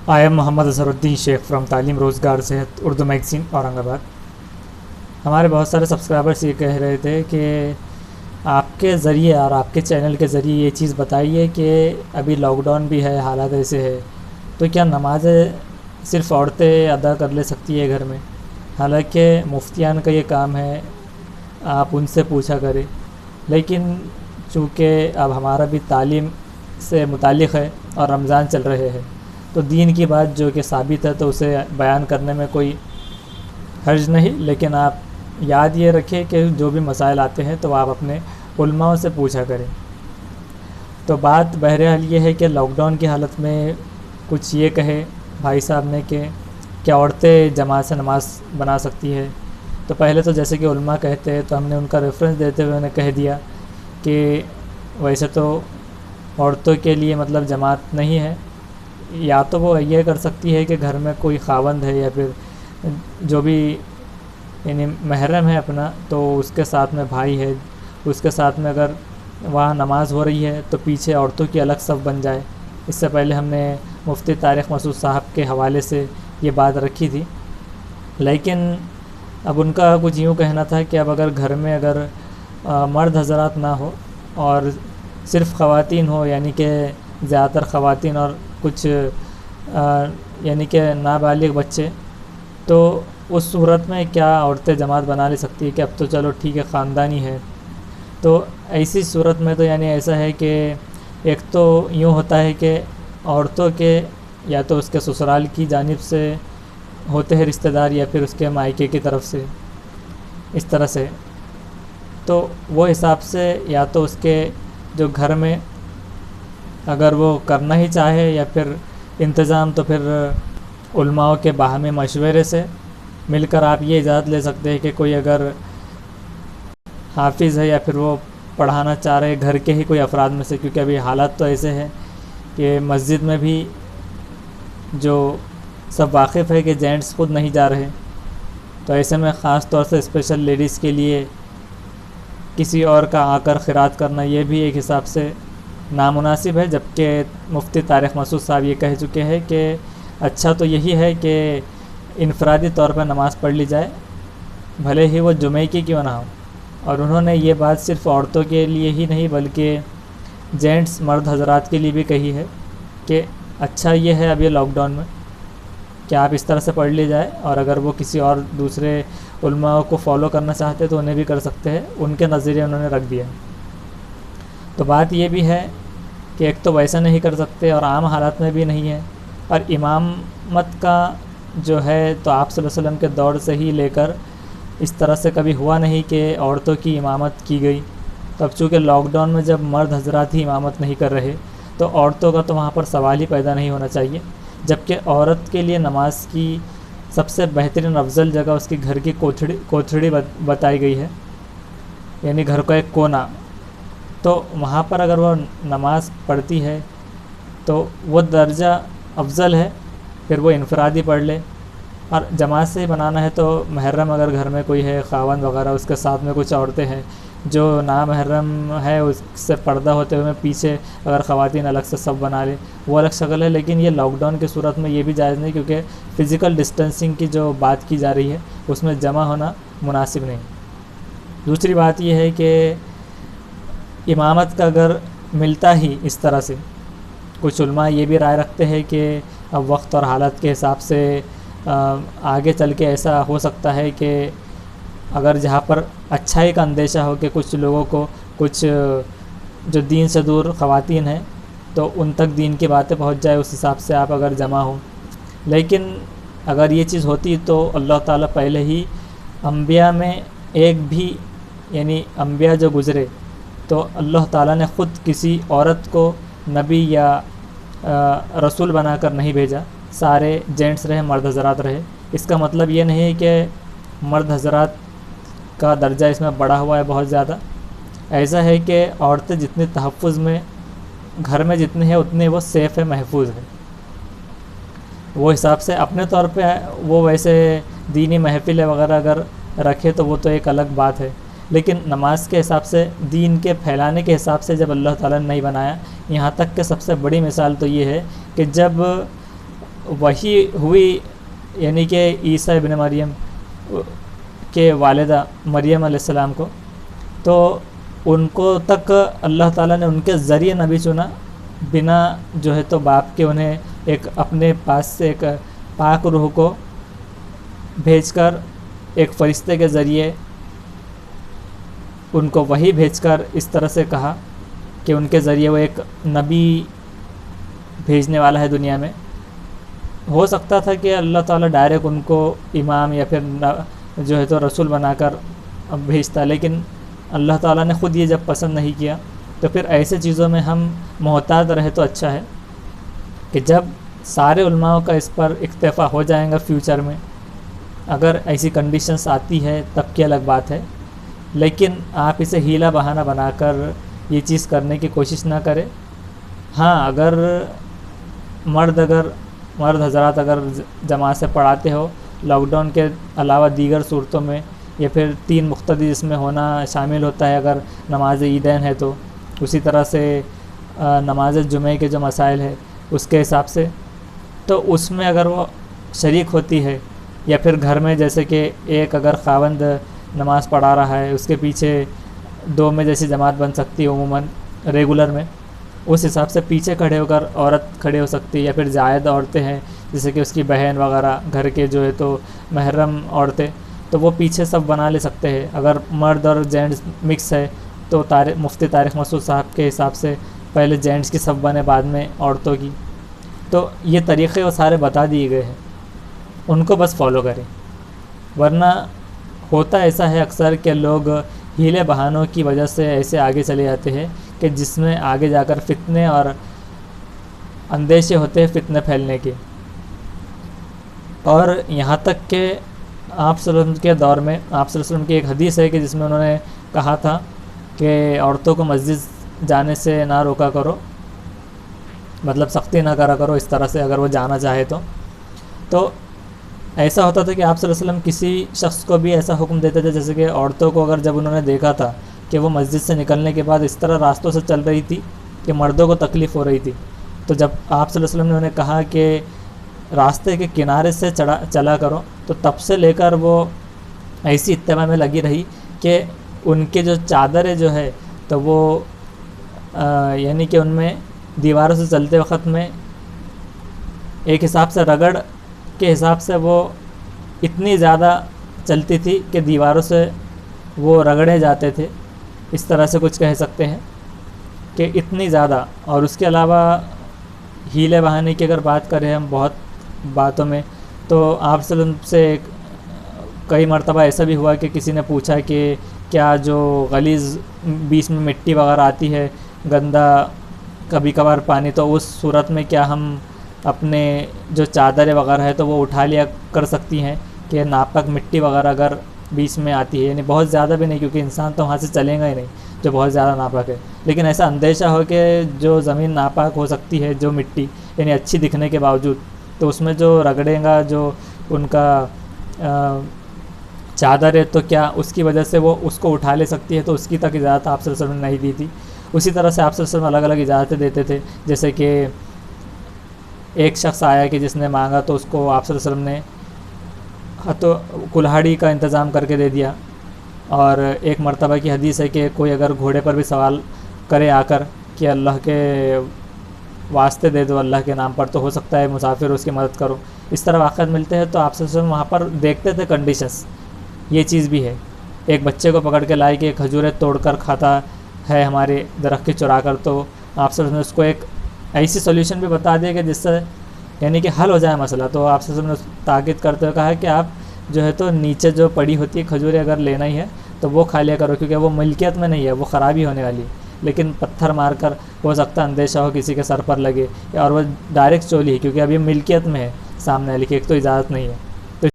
I am Muhammad Azhar Uddin Sheikh from تعلیم روزگار صحت اردو میگزین اورنگ آباد۔ ہمارے بہت سارے سبسکرائبرس یہ کہہ رہے تھے کہ آپ کے ذریعے اور آپ کے چینل کے ذریعے یہ چیز بتائیے کہ ابھی لاک ڈاؤن بھی ہے، حالات ایسے ہے، تو کیا نمازیں صرف عورتیں ادا کر لے سکتی ہے گھر میں؟ حالانکہ مفتیان کا یہ کام ہے، آپ ان سے پوچھا کریں۔ لیکن چونکہ اب ہمارا بھی تعلیم سے متعلق ہے اور رمضان چل رہے ہیں، تو دین کی بات جو کہ ثابت ہے تو اسے بیان کرنے میں کوئی حرج نہیں، لیکن آپ یاد یہ رکھیں کہ جو بھی مسائل آتے ہیں تو آپ اپنے علماء سے پوچھا کریں۔ تو بات بہرحال یہ ہے کہ لاک ڈاؤن کی حالت میں کچھ یہ کہے بھائی صاحب نے کہ کیا عورتیں جماعت سے نماز بنا سکتی ہے؟ تو پہلے تو جیسے کہ علماء کہتے ہیں تو ہم نے ان کا ریفرنس دیتے ہوئے انہیں کہہ دیا کہ ویسے تو عورتوں کے لیے مطلب جماعت نہیں ہے، یا تو وہ یہ کر سکتی ہے کہ گھر میں کوئی خاوند ہے یا پھر جو بھی یعنی محرم ہے اپنا، تو اس کے ساتھ میں بھائی ہے، اس کے ساتھ میں اگر وہاں نماز ہو رہی ہے تو پیچھے عورتوں کی الگ صف بن جائے۔ اس سے پہلے ہم نے مفتی طارق مسعود صاحب کے حوالے سے یہ بات رکھی تھی، لیکن اب ان کا کچھ یوں کہنا تھا کہ اب اگر گھر میں اگر مرد حضرات نہ ہو اور صرف خواتین ہو، یعنی کہ زیادہ تر خواتین اور کچھ یعنی کہ نابالغ بچے، تو اس صورت میں کیا عورتیں جماعت بنا لے سکتی ہے کہ اب تو چلو ٹھیک ہے خاندانی ہے؟ تو ایسی صورت میں تو یعنی ایسا ہے کہ ایک تو یوں ہوتا ہے کہ عورتوں کے یا تو اس کے سسرال کی جانب سے ہوتے ہیں رشتہ دار یا پھر اس کے مائکے کی طرف سے، اس طرح سے، تو وہ حساب سے یا تو اس کے جو گھر میں اگر وہ کرنا ہی چاہے یا پھر انتظام، تو پھر علماء کے باہمی مشورے سے مل کر آپ یہ اجازت لے سکتے ہیں کہ کوئی اگر حافظ ہے یا پھر وہ پڑھانا چاہ رہے گھر کے ہی کوئی افراد میں سے، کیونکہ ابھی حالات تو ایسے ہیں کہ مسجد میں بھی جو سب واقف ہے کہ جینٹس خود نہیں جا رہے، تو ایسے میں خاص طور سے اسپیشل لیڈیز کے لیے کسی اور کا آ کر خیرات کرنا یہ بھی ایک حساب سے نامناسب ہے، جبکہ مفتی طارق مسعود صاحب یہ کہہ چکے ہیں کہ اچھا تو یہی ہے کہ انفرادی طور پر نماز پڑھ لی جائے، بھلے ہی وہ جمعے کی کیوں نہ ہو۔ اور انہوں نے یہ بات صرف عورتوں کے لیے ہی نہیں بلکہ جینٹس مرد حضرات کے لیے بھی کہی ہے کہ اچھا یہ ہے اب یہ لاک ڈاؤن میں کہ آپ اس طرح سے پڑھ لی جائے، اور اگر وہ کسی اور دوسرے علماء کو فالو کرنا چاہتے تو انہیں بھی کر سکتے ہیں، ان کے نظریے انہوں نے رکھ دیا۔ تو بات یہ بھی ہے کہ ایک تو ویسا نہیں کر سکتے اور عام حالات میں بھی نہیں ہے، اور امامت کا جو ہے تو آپ صلی اللہ علیہ وسلم کے دور سے ہی لے کر اس طرح سے کبھی ہوا نہیں کہ عورتوں کی امامت کی گئی۔ تو اب چونکہ لاک ڈاؤن میں جب مرد حضرات ہی امامت نہیں کر رہے تو عورتوں کا تو وہاں پر سوال ہی پیدا نہیں ہونا چاہیے، جبکہ عورت کے لیے نماز کی سب سے بہترین افضل جگہ اس کی گھر کی کوٹھڑی بتائی گئی ہے، یعنی گھر کا ایک کونا، تو وہاں پر اگر وہ نماز پڑھتی ہے تو وہ درجہ افضل ہے، پھر وہ انفرادی پڑھ لے، اور جماعت سے ہی بنانا ہے تو محرم اگر گھر میں کوئی ہے خاوند وغیرہ، اس کے ساتھ میں کچھ عورتیں ہیں جو نامحرم ہے، اس سے پردہ ہوتے ہوئے پیچھے اگر خواتین الگ سے صف بنا لے وہ الگ شکل ہے، لیکن یہ لاک ڈاؤن کی صورت میں یہ بھی جائز نہیں، کیونکہ فزیکل ڈسٹینسنگ کی جو بات کی جا رہی ہے اس میں جمع ہونا مناسب نہیں۔ دوسری بات یہ ہے کہ امامت کا اگر ملتا ہی اس طرح سے، کچھ علماء یہ بھی رائے رکھتے ہیں کہ اب وقت اور حالت کے حساب سے آگے چل کے ایسا ہو سکتا ہے کہ اگر جہاں پر اچھائی کا اندیشہ ہو کہ کچھ لوگوں کو کچھ جو دین سے دور خواتین ہیں تو ان تک دین کی باتیں پہنچ جائے، اس حساب سے آپ اگر جمع ہوں، لیکن اگر یہ چیز ہوتی تو اللہ تعالیٰ پہلے ہی انبیاء میں ایک بھی یعنی انبیاء جو گزرے تو اللہ تعالیٰ نے خود کسی عورت کو نبی یا رسول بنا کر نہیں بھیجا، سارے جینٹس رہے، مرد حضرات رہے۔ اس کا مطلب یہ نہیں ہے کہ مرد حضرات کا درجہ اس میں بڑا ہوا ہے بہت زیادہ، ایسا ہے کہ عورتیں جتنی تحفظ میں گھر میں جتنی ہے اتنی وہ سیف ہے، محفوظ ہے۔ وہ حساب سے اپنے طور پہ وہ ویسے دینی محفل وغیرہ اگر رکھے تو وہ تو ایک الگ بات ہے، لیکن نماز کے حساب سے دین کے پھیلانے کے حساب سے جب اللہ تعالیٰ نے نہیں بنایا، یہاں تک کہ سب سے بڑی مثال تو یہ ہے کہ جب وہی ہوئی یعنی کہ عیسیٰ ابن مریم کے والدہ مریم علیہ السلام کو، تو ان کو تک اللہ تعالیٰ نے ان کے ذریعے نبی چنا، بنا جو ہے تو باپ کے انہیں ایک اپنے پاس سے ایک پاک روح کو بھیج کر ایک فرشتے کے ذریعے ان کو وحی بھیج کر اس طرح سے کہا کہ ان کے ذریعے وہ ایک نبی بھیجنے والا ہے دنیا میں۔ ہو سکتا تھا کہ اللہ تعالیٰ ڈائریکٹ ان کو امام یا پھر جو ہے تو رسول بنا کر بھیجتا، لیکن اللہ تعالیٰ نے خود یہ جب پسند نہیں کیا تو پھر ایسے چیزوں میں ہم محتاط رہے تو اچھا ہے کہ جب سارے علماء کا اس پر اکتفا ہو جائیں گا فیوچر میں، اگر ایسی کنڈیشنز آتی ہے تب کی الگ بات ہے، لیکن آپ اسے ہیلا بہانہ بنا کر یہ چیز کرنے کی کوشش نہ کریں۔ ہاں اگر مرد حضرات اگر جماعت سے پڑھاتے ہو لاک ڈاؤن کے علاوہ دیگر صورتوں میں، یا پھر 3 مقتدی جس میں ہونا شامل ہوتا ہے اگر نماز عیدین ہے تو، اسی طرح سے نماز جمعہ کے جو مسائل ہے اس کے حساب سے، تو اس میں اگر وہ شریک ہوتی ہے، یا پھر گھر میں جیسے کہ ایک اگر خاوند نماز پڑھا رہا ہے اس کے پیچھے 2 میں جیسی جماعت بن سکتی ہے عموماً ریگولر میں، اس حساب سے پیچھے کھڑے ہو کر عورت کھڑے ہو سکتی ہے، یا پھر زائد عورتیں ہیں جیسے کہ اس کی بہن وغیرہ گھر کے جو ہے تو محرم عورتیں، تو وہ پیچھے سب بنا لے سکتے ہیں۔ اگر مرد اور جینٹس مکس ہے تو مفتی طارق مسعود صاحب کے حساب سے پہلے جینٹس کی صف بنے بعد میں عورتوں کی، تو یہ طریقے وہ سارے بتا دیے گئے ہیں، ان کو بس فالو کریں۔ ورنہ ہوتا ایسا ہے اکثر کہ لوگ ہیلے بہانوں کی وجہ سے ایسے آگے چلے جاتے ہیں کہ جس میں آگے جا کر فتنے اور اندیشے ہوتے ہیں فتنے پھیلنے کے۔ اور یہاں تک کہ آپ صلی اللہ علیہ وسلم کے دور میں آپ صلی اللہ علیہ وسلم کی ایک حدیث ہے کہ جس میں انہوں نے کہا تھا کہ عورتوں کو مسجد جانے سے نہ روکا کرو، مطلب سختی نہ کرا کرو اس طرح سے اگر وہ جانا چاہے تو ایسا ہوتا تھا کہ آپ صلی اللہ علیہ وسلم کسی شخص کو بھی ایسا حکم دیتے تھے، جیسے کہ عورتوں کو اگر جب انہوں نے دیکھا تھا کہ وہ مسجد سے نکلنے کے بعد اس طرح راستوں سے چل رہی تھی کہ مردوں کو تکلیف ہو رہی تھی، تو جب آپ صلی اللہ علیہ وسلم نے انہیں کہا کہ راستے کے کنارے سے چلا کرو، تو تب سے لے کر وہ ایسی اتباع میں لگی رہی کہ ان کے جو چادریں جو ہے تو وہ یعنی کہ ان میں دیواروں سے چلتے وقت میں ایک حساب سے رگڑ کے حساب سے وہ اتنی زیادہ چلتی تھی کہ دیواروں سے وہ رگڑے جاتے تھے، اس طرح سے کچھ کہہ سکتے ہیں کہ اتنی زیادہ۔ اور اس کے علاوہ ہیلے بہانے کی اگر بات کریں ہم بہت باتوں میں، تو آپ صلی اللہ علیہ وسلم سے کئی مرتبہ ایسا بھی ہوا کہ کسی نے پوچھا کہ کیا جو غلیظ بیچ میں مٹی وغیرہ آتی ہے گندا کبھی کبھار پانی، تو اس صورت میں کیا ہم اپنے جو چادریں وغیرہ ہے تو وہ اٹھا لیا کر سکتی ہیں کہ ناپاک مٹی وغیرہ اگر بیچ میں آتی ہے، یعنی بہت زیادہ بھی نہیں کیونکہ انسان تو وہاں سے چلے گا ہی نہیں جو بہت زیادہ ناپاک ہے، لیکن ایسا اندیشہ ہو کہ جو زمین ناپاک ہو سکتی ہے جو مٹی یعنی اچھی دکھنے کے باوجود، تو اس میں جو رگڑے گا جو ان کا چادر ہے تو کیا اس کی وجہ سے وہ اس کو اٹھا لے سکتی ہے، تو اس کی تک اجازت آپ صلی اللہ علیہ وسلم نے نہیں دی تھی۔ اسی طرح سے آپ صلی اللہ علیہ وسلم الگ الگ اجازتیں دیتے تھے، جیسے کہ ایک شخص آیا کہ جس نے مانگا تو اس کو آپ صلی اللہ علیہ وسلم نے تو کلہاڑی کا انتظام کر کے دے دیا۔ اور ایک مرتبہ کی حدیث ہے کہ کوئی اگر گھوڑے پر بھی سوال کرے آ کر کہ اللہ کے واسطے دے دو اللہ کے نام پر، تو ہو سکتا ہے مسافر اس کی مدد کرو، اس طرح واقعات ملتے ہیں۔ تو آپ صلی اللہ علیہ وسلم وہاں پر دیکھتے تھے کنڈیشنز، یہ چیز بھی ہے۔ ایک بچے کو پکڑ کے لائے کہ کھجوریں توڑ کر کھاتا ہے ہمارے درخت کی چرا کر، تو آپ صلی اللہ علیہ وسلم نے اس کو ایک ایسی سولیوشن بھی بتا دیا کہ جس سے یعنی کہ حل ہو جائے مسئلہ۔ تو آپ صلی اللہ علیہ وسلم نے تاکید کرتے ہوئے کہا کہ آپ جو ہے تو نیچے جو پڑی ہوتی ہے کھجوریں اگر لینا ہی ہے تو وہ کھا لیا کرو، کیونکہ وہ ملکیت میں نہیں ہے، وہ خرابی ہونے والی ہے، لیکن پتھر مار کر ہو سکتا ہے اندیشہ ہو کسی کے سر پر لگے، اور وہ ڈائریکٹ چولی ہے کیونکہ اب یہ ملکیت میں ہے سامنے، لیکن ایک تو اجازت نہیں ہے۔